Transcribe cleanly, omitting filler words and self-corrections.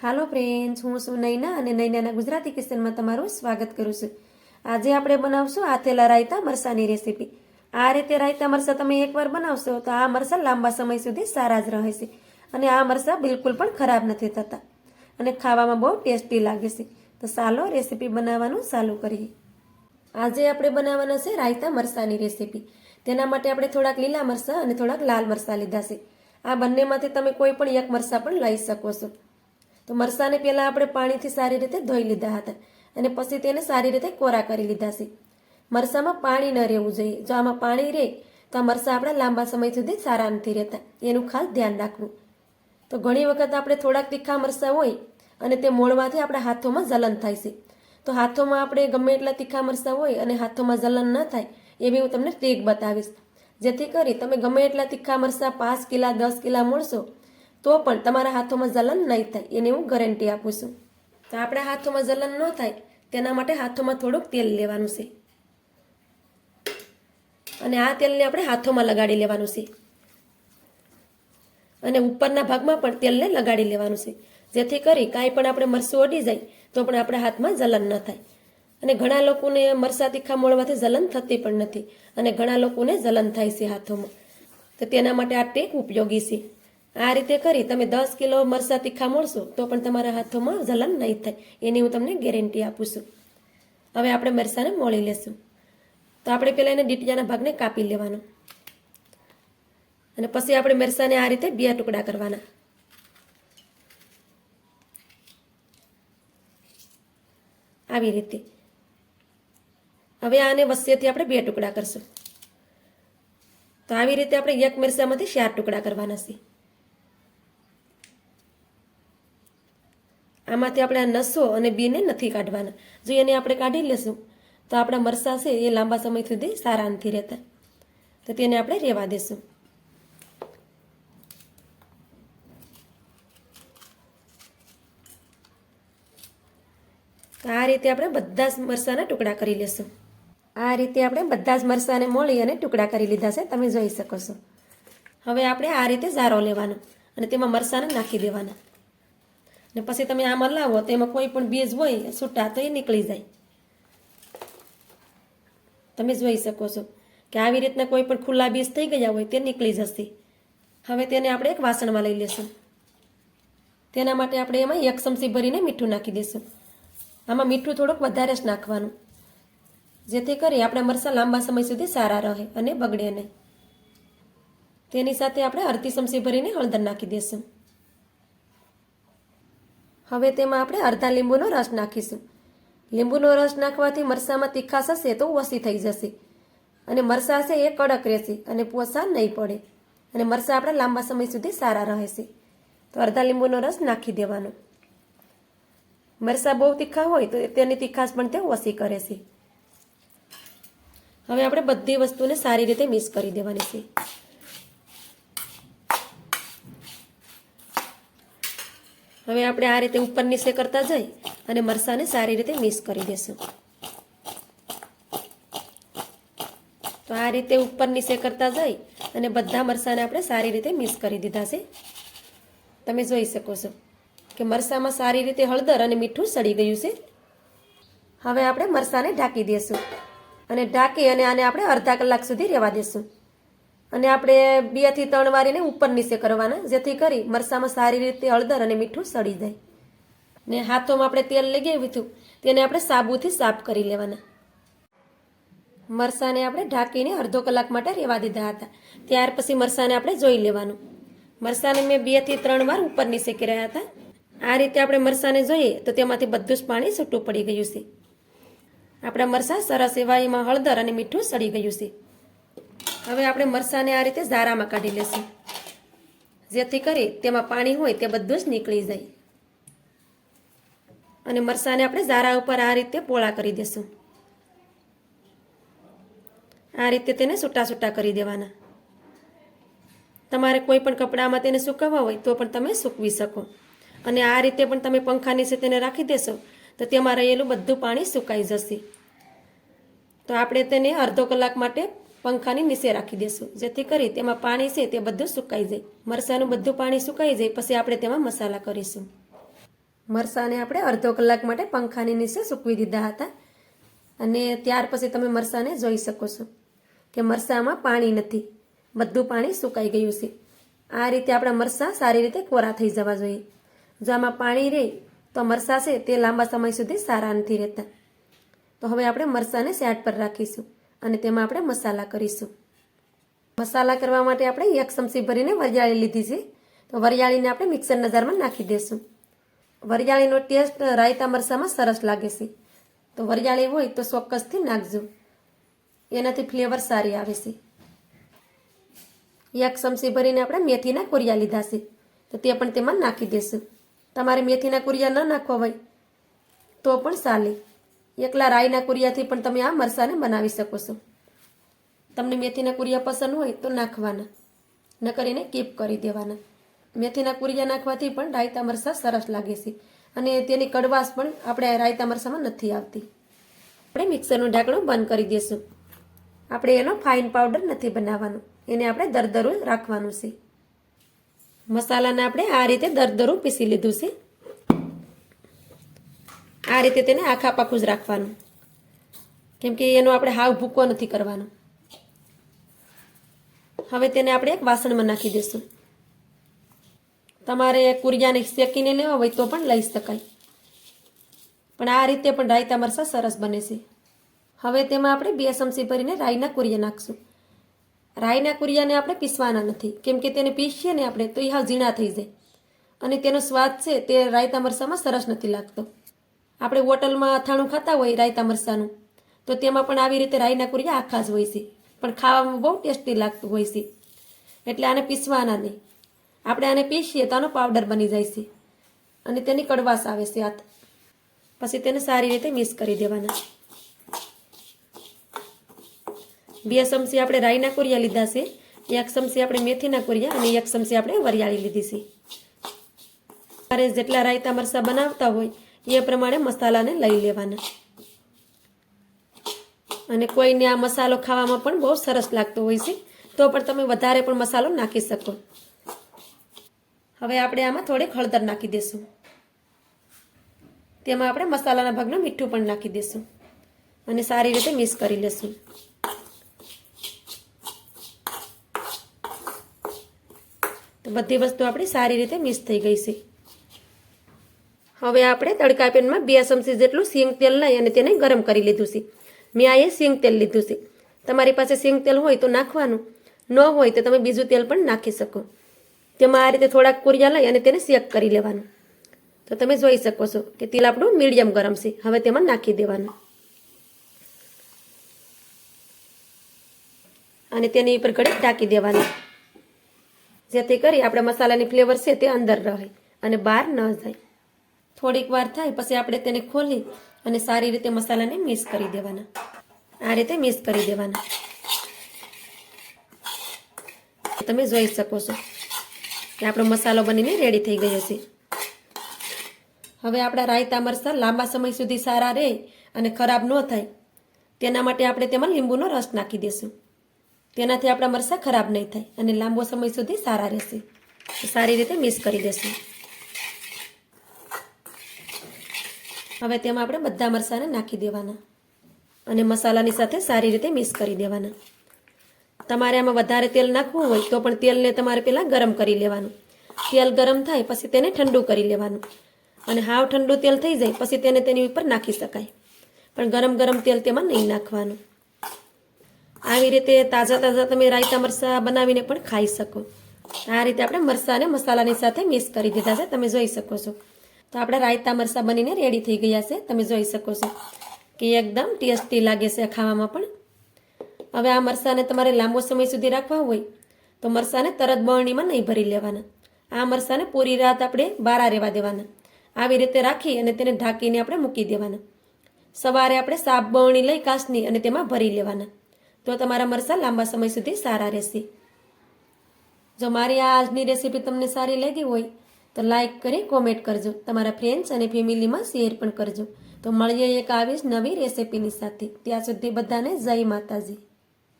હાલો friends, હું છું નૈના અને નૈનાના ગુજરાતી કિચનમાં તમારું સ્વાગત કરું છું. આજે આપણે બનાવશું આથેલા રાયતા મરસાની રેસીપી. આ રીતે રાયતા મરસા તમે એકવાર બનાવશો તો આ મરસા લાંબા સમય સુધી સારા જ રહે છે અને આ મરસા બિલકુલ પણ ખરાબ નથી થતા અને ખાવામાં બહુ ટેસ્ટી લાગે છે. તો ચાલો રેસીપી બનાવવાનું ચાલુ કરીએ. આજે આપણે બનાવવાના છે રાયતા મરસાની રેસીપી. તેના માટે આપણે થોડાક લીલા મરચાં અને થોડાક લાલ મરચાં લીધા છે. આ બંનેમાંથી તમે કોઈ પણ એક મરચાં પણ લઈ શકો છો. તો મરચાંને પહેલાં આપણે પાણીથી સારી રીતે ધોઈ લીધા હતા અને પછી તેને સારી રીતે કોરા કરી લીધા છે. મરચાંમાં પાણી ન રહેવું જોઈએ. જો આમાં પાણી રહે તો આ મરચાં આપણા લાંબા સમય સુધી સારા નથી રહેતા, એનું ખાસ ધ્યાન રાખવું. તો ઘણી વખત આપણે થોડાક તીખા મરચાં હોય અને તે મોળવાથી આપણા હાથોમાં જલન થાય છે. તો હાથોમાં આપણે ગમે એટલા તીખા મરચાં હોય અને હાથોમાં જલન ન થાય એવી હું તમને ટ્રીક બતાવીશ, જેથી કરી તમે ગમે એટલા તીખા મરચાં 5 કિલા 10 કિલા મોળશો તો પણ તમારા હાથોમાં જલન નહીં થાય, એની હું ગેરંટી આપું છું. તો આપણા હાથોમાં જલન ન થાય તેના માટે હાથોમાં થોડુંક તેલ લેવાનું છે અને આ તેલને આપણે હાથોમાં લગાડી લેવાનું છે અને ઉપરના ભાગમાં પણ તેલને લગાડી લેવાનું છે, જેથી કરી કાંઈ પણ આપણે મરચું અડી જાય તો પણ આપણા હાથમાં જલન ન થાય. અને ઘણા લોકોને મરચાં તીખા મોળવાથી જલન થતી પણ નથી અને ઘણા લોકોને જલન થાય છે હાથોમાં. તો તેના માટે આ ટેક ઉપયોગી છે. આ રીતે કરી તમે 10 કિલો મરચાં તીખા મોળશો તો પણ તમારા હાથોમાં જલન નહીં થાય, એની હું તમને ગેરંટી આપું છું. હવે આપણે મરચાંને મોળી લેશું. તો આપણે પહેલાં એને ડીટીયાના ભાગને કાપી લેવાનો અને પછી આપણે મરચાંને આ રીતે 2 ટુકડા કરવાના. આવી રીતે. હવે આને વચ્ચેથી આપણે 2 ટુકડા કરશું. તો આવી રીતે આપણે એક મરચાંમાંથી 4 ટુકડા કરવાના છે. આમાંથી આપણે આ નસો અને બીને નથી કાઢવાના. જો એને આપણે કાઢી લેશું તો આપણા મરચાં છે એ લાંબા સમય સુધી સારા નથી રહેતા, તો તેને આપણે રહેવા દેશું. તો આ રીતે આપણે બધા જ મરચાંના ટુકડા કરી લેશું. આ રીતે આપણે બધા જ મરચાંને મોળી અને ટુકડા કરી લીધા છે, તમે જોઈ શકો છો. હવે આપણે આ રીતે ઝારો લેવાનો અને તેમાં મરચાંને નાખી દેવાના ને પછી તમે આમાં લાવો તો એમાં કોઈ પણ બીજ હોય છૂટા તો એ નીકળી જાય. તમે જોઈ શકો છો કે આવી રીતના કોઈ પણ ખુલ્લા બીજ થઈ ગયા હોય તે નીકળી જશે. હવે તેને આપણે એક વાસણમાં લઈ લેશું. તેના માટે આપણે એમાં 1 ચમચી ભરીને મીઠું નાખી દઈશું. આમાં મીઠું થોડુંક વધારે જ નાખવાનું, જેથી કરી આપણા મરચાં લાંબા સમય સુધી સારા રહે અને બગડે નહીં. તેની સાથે આપણે અડધી ચમચી ભરીને હળદર નાખી દઈશું. હવે તેમાં આપણે અડધા લીંબુનો રસ નાખીશું. લીંબુનો રસ નાખવાથી મરચાંમાં તીખાશ હશે તો ઓછી થઈ જશે અને મરચાં છે એ કડક રહેશે અને પોસા નહીં પડે અને મરચાં આપણા લાંબા સમય સુધી સારા રહેશે. તો અડધા લીંબુનો રસ નાખી દેવાનો. મરચાં બહુ તીખા હોય તો તેની તીખાશ પણ તે ઓછી કરે છે. હવે આપણે બધી વસ્તુને સારી રીતે મિક્સ કરી દેવાની છે. હવે આપણે આ રીતે ઉપર નીચે કરતા જઈ અને મરચાંને સારી રીતે મિક્સ કરી દેશું. તો આ રીતે ઉપર નીચે કરતા જઈ અને બધા મરચાંને આપણે સારી રીતે મિક્સ કરી દીધા છે. તમે જોઈ શકો છો કે મરચાંમાં સારી રીતે હળદર અને મીઠું સડી ગયું છે. હવે આપણે મરચાંને ઢાંકી દઈશું અને ઢાંકી અને આને આપણે અડધા કલાક સુધી રહેવા દઈશું અને આપણે 2 થી 3 વાર એને ઉપર નીચે કરવાના, જેથી કરી મરચાંમાં સારી રીતે હળદર અને મીઠું સડી જાય. ને હાથોમાં આપણે તેલ લઈ ગયું હતું તેને આપણે સાબુથી સાફ કરી લેવાના. મરચાંને આપણે ઢાંકીને અડધો કલાક માટે રહેવા દીધા હતા. ત્યાર પછી મરચાંને આપણે જોઈ લેવાનું. મરચાંને મેં 2 થી 3 વાર ઉપર નીચે કર્યા હતા. આ રીતે આપણે મરચાંને જોઈએ તો તેમાંથી બધું જ પાણી છૂટું પડી ગયું છે. આપણા મરચાં સરસ એવા એમાં હળદર અને મીઠું સડી ગયું છે. હવે આપણે મરચાંને આ રીતે ઝારામાં કાઢી લેશું, જેથી કરી તેમાં પાણી હોય તે બધું જ નીકળી જાય અને મરચાંને આપણે ઝારા ઉપર આ રીતે પોળા કરી દેશું. આ રીતે તેને છૂટા છૂટા કરી દેવાના. તમારે કોઈ પણ કપડામાં તેને સૂકવવા હોય તો પણ તમે સૂકવી શકો અને આ રીતે પણ તમે પંખા નીચે તેને રાખી દેશો તો તેમાં રહેલું બધું પાણી સુકાઈ જશે. તો આપણે તેને અડધો કલાક માટે પંખાની નીચે રાખી દેશું, જેથી કરી તેમાં પાણી છે તે બધું સુકાઈ જાય. મરચાંનું બધું પાણી સુકાઈ જાય પછી આપણે તેમાં મસાલા કરીશું. મરચાંને આપણે અડધો કલાક માટે પંખાની નીચે સૂકવી દીધા હતા અને ત્યાર પછી તમે મરચાંને જોઈ શકો છો કે મરચાંમાં પાણી નથી, બધું પાણી સુકાઈ ગયું છે. આ રીતે આપણા મરચાં સારી રીતે કોરા થઈ જવા જોઈએ. જો આમાં પાણી રહે તો મરચાં છે તે લાંબા સમય સુધી સારા નથી રહેતા. તો હવે આપણે મરચાંને સાઈડ પર રાખીશું અને તેમાં આપણે મસાલા કરીશું. મસાલા કરવા માટે આપણે 1 ચમચી ભરીને વરિયાળી લીધી છે. તો વરિયાળીને આપણે મિક્સરના જારમાં નાખી દઈશું. વરિયાળીનો ટેસ્ટ રાયતા મરચાંમાં સરસ લાગે છે. તો વરિયાળી હોય તો ચોક્કસથી નાખજો, એનાથી ફ્લેવર સારી આવે છે. 1 ચમચી ભરીને આપણે મેથીના કુરિયા લીધા છે, તો તે પણ તેમાં નાખી દઈશું. તમારે મેથીના કુરિયા ન નાખવા હોય તો પણ ચાલે. એકલા રાઈના કુરિયાથી પણ તમે આ મરચાંને બનાવી શકો છો. તમને મેથીના કુરિયા પસંદ હોય તો નાખવાના, ન કરીને કીપ કરી દેવાના. મેથીના કુરિયા નાખવાથી પણ રાયતા મરચાં સરસ લાગે છે અને તેની કડવાશ પણ આપણે રાયતા મરચાંમાં નથી આવતી. આપણે મિક્સરનું ઢાંકણું બંધ કરી દઈશું. આપણે એનો ફાઇન પાવડર નથી બનાવવાનો, એને આપણે દરદરું રાખવાનું છે. મસાલાને આપણે આ રીતે દરદરું પીસી લીધું છે. આ રીતે તેને આખા પાખું જ રાખવાનું, કેમ કે એનો આપણે હાવ ભૂકો નથી કરવાનો. હવે તેને આપણે એક વાસણમાં નાખી દઈશું. તમારે કુરિયાને શેકીને લેવા હોય તો પણ લઈ શકાય, પણ આ રીતે પણ રાયતા મરચાં સરસ બને છે. હવે તેમાં આપણે 2 ચમચી ભરીને રાઈના કુરિયા નાખશું. રાઈના કુરિયાને આપણે પીસવાના નથી, કેમ કે તેને પીસીએ ને આપણે તો એ હાવ ઝીણા થઈ જાય અને તેનો સ્વાદ છે તે રાયતા મરચાંમાં સરસ નથી લાગતો. આપણે હોટલમાં અથાણું ખાતા હોય રાયતા મરચાંનું, તો તેમાં પણ આવી રીતે રાઈના કુરિયા આખા જ હોય છે, પણ ખાવામાં બહુ ટેસ્ટી લાગતું હોય છે. એટલે આને પીસવાના નહીં. આપણે આને પીસીએ તો આનો પાવડર બની જાય છે અને તેની કડવાશ આવે છે. પછી તેને સારી રીતે મિક્સ કરી દેવાના. 2 ચમચી આપણે રાઈના કુરિયા લીધા છે, 1 ચમચી આપણે મેથીના કુરિયા અને 1 ચમચી આપણે વરિયાળી લીધી છે. તમારે જેટલા રાયતા મરચાં બનાવતા હોય એ પ્રમાણે મસાલાને લઈ લેવાના. અને કોઈને આ મસાલો ખાવામાં પણ બહુ સરસ લાગતો હોય છે, તો પણ તમે વધારે પણ મસાલો નાખી શકો. હવે આપણે આમાં થોડીક હળદર નાખી દઈશું. તેમાં આપણે મસાલાના ભાગનું મીઠું પણ નાખી દઈશું અને સારી રીતે મિક્સ કરી લેશું. તો બધી વસ્તુ આપણી સારી રીતે મિક્સ થઈ ગઈ છે. હવે આપણે તડકા પેનમાં 2 ચમચી જેટલું સિંગ તેલ લઈ અને તેને ગરમ કરી લીધું છે. મેં આ સિંગ તેલ લીધું છે. તમારી પાસે સિંગ તેલ હોય તો નાખવાનું, ન હોય તો તમે બીજું તેલ પણ નાખી શકો. તેમાં આ રીતે થોડાક કુરિયા લઈ અને તેને શેક કરી લેવાનું. તો તમે જોઈ શકો છો કે તેલ આપણું મીડિયમ ગરમ છે. હવે તેમાં નાખી દેવાનું અને તેની ઉપર ઘડીક ઢાંકી દેવાનું, જેથી કરી આપણા મસાલાની ફ્લેવર છે તે અંદર રહે અને બહાર ન જાય. થોડીક વાર થાય પછી આપણે તેને ખોલી અને સારી રીતે મસાલાને મિક્સ કરી દેવાના. આ રીતે મિક્સ કરી દેવાના. તમે જોઈ શકો છો કે આપણો મસાલો બનીને રેડી થઈ ગયો છે. હવે આપણા રાયતા મરચાં લાંબા સમય સુધી સારા રહે અને ખરાબ ન થાય તેના માટે આપણે તેમાં લીંબુનો રસ નાખી દઈશું. તેનાથી આપણા મરચાં ખરાબ નહીં થાય અને લાંબો સમય સુધી સારા રહેશે. સારી રીતે મિક્સ કરી દેશું. હવે તેમાં આપણે બધા મરચાંને નાખી દેવાના અને મસાલાની સાથે સારી રીતે મિક્સ કરી દેવાના. તમારે આમાં વધારે તેલ નાખવું હોય તો પણ તેલને તમારે પહેલાં ગરમ કરી લેવાનું. તેલ ગરમ થાય પછી તેને ઠંડુ કરી લેવાનું અને હાવ ઠંડુ તેલ થઈ જાય પછી તેને તેની ઉપર નાખી શકાય, પણ ગરમ ગરમ તેલ તેમાં નહીં નાખવાનું. આવી રીતે તાજા તાજા તમે રાયતા મરચાં બનાવીને પણ ખાઈ શકો. આ રીતે આપણે મરચાંને મસાલાની સાથે મિક્સ કરી દીધા છે, તમે જોઈ શકો છો. તો આપણા રાયતા મરચાં બનીને રેડી થઈ ગયા છે. તમે જોઈ શકો છો કે એકદમ ટેસ્ટી લાગે છે ખાવામાં પણ. હવે આ મરચાંને તમારે લાંબો સમય સુધી રાખવા હોય તો મરચાંને તરત બરણીમાં નહીં ભરી લેવાના. આ મરચાંને પૂરી રાત આપણે બારા રહેવા દેવાના. આવી રીતે રાખી અને તેને ઢાંકીને આપણે મૂકી દેવાના. સવારે આપણે સાફ બરણી લઈ કાચની અને તેમાં ભરી લેવાના. તો તમારા મરચાં લાંબા સમય સુધી સારા રહેશે. જો મારી આ આજની રેસીપી તમને સારી લાગી હોય તો લાઈક કરી કોમેન્ટ કરજો. તમારા ફ્રેન્ડ્સ અને ફેમિલીમાં શેર પણ કરજો. તો મળીએ એક આવી જ નવી રેસીપીની સાથે. ત્યાં સુધી બધાને જય માતાજી.